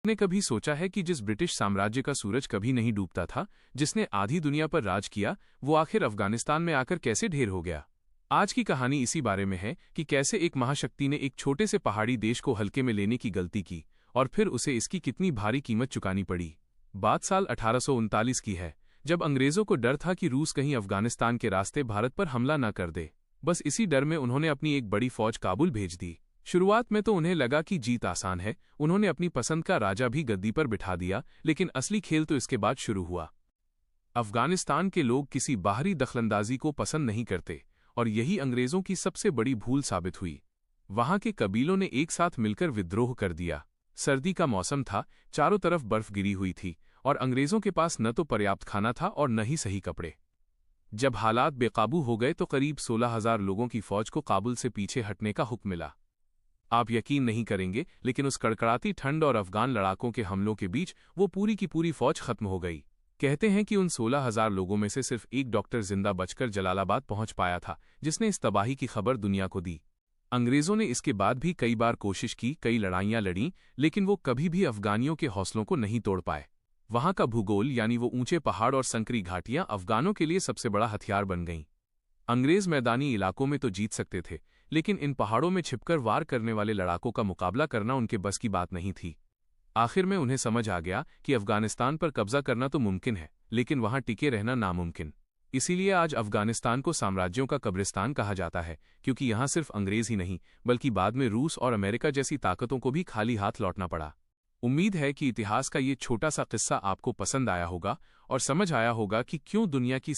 ने कभी सोचा है कि जिस ब्रिटिश साम्राज्य का सूरज कभी नहीं डूबता था, जिसने आधी दुनिया पर राज किया, वो आखिर अफगानिस्तान में आकर कैसे ढेर हो गया? आज की कहानी इसी बारे में है कि कैसे एक महाशक्ति ने एक छोटे से पहाड़ी देश को हल्के में लेने की गलती की और फिर उसे इसकी कितनी भारी कीमत चुकानी पड़ी। बात साल 1839 की है, जब अंग्रेजों को डर था कि रूस कहीं अफगानिस्तान के रास्ते भारत पर हमला न कर दे। बस इसी डर में उन्होंने अपनी एक बड़ी फौज काबुल भेज दी। शुरुआत में तो उन्हें लगा कि जीत आसान है, उन्होंने अपनी पसंद का राजा भी गद्दी पर बिठा दिया, लेकिन असली खेल तो इसके बाद शुरू हुआ। अफगानिस्तान के लोग किसी बाहरी दखलंदाजी को पसंद नहीं करते और यही अंग्रेजों की सबसे बड़ी भूल साबित हुई। वहां के कबीलों ने एक साथ मिलकर विद्रोह कर दिया। सर्दी का मौसम था, चारों तरफ बर्फ गिरी हुई थी और अंग्रेजों के पास न तो पर्याप्त खाना था और न ही सही कपड़े। जब हालात बेकाबू हो गए तो करीब 16,000 लोगों की फौज को काबुल से पीछे हटने का हुक्म मिला। आप यकीन नहीं करेंगे, लेकिन उस कड़कड़ाती ठंड और अफगान लड़ाकों के हमलों के बीच वो पूरी की पूरी फौज खत्म हो गई। कहते हैं कि उन 16,000 लोगों में से सिर्फ एक डॉक्टर जिंदा बचकर जलालाबाद पहुंच पाया था, जिसने इस तबाही की खबर दुनिया को दी। अंग्रेजों ने इसके बाद भी कई बार कोशिश की, कई लड़ाइयां लड़ीं, लेकिन वो कभी भी अफगानियों के हौसलों को नहीं तोड़ पाए। वहां का भूगोल, यानी वो ऊंचे पहाड़ और संकरी घाटियां, अफगानों के लिए सबसे बड़ा हथियार बन गईं। अंग्रेज मैदानी इलाकों में तो जीत सकते थे, लेकिन इन पहाड़ों में छिपकर वार करने वाले लड़ाकों का मुकाबला करना उनके बस की बात नहीं थी। आखिर में उन्हें समझ आ गया कि अफगानिस्तान पर कब्जा करना तो मुमकिन है, लेकिन वहां टिके रहना नामुमकिन। इसीलिए आज अफगानिस्तान को साम्राज्यों का कब्रिस्तान कहा जाता है, क्योंकि यहां सिर्फ अंग्रेज ही नहीं, बल्कि बाद में रूस और अमेरिका जैसी ताकतों को भी खाली हाथ लौटना पड़ा। उम्मीद है कि इतिहास का ये छोटा सा किस्सा आपको पसंद आया होगा और समझ आया होगा कि क्यों दुनिया की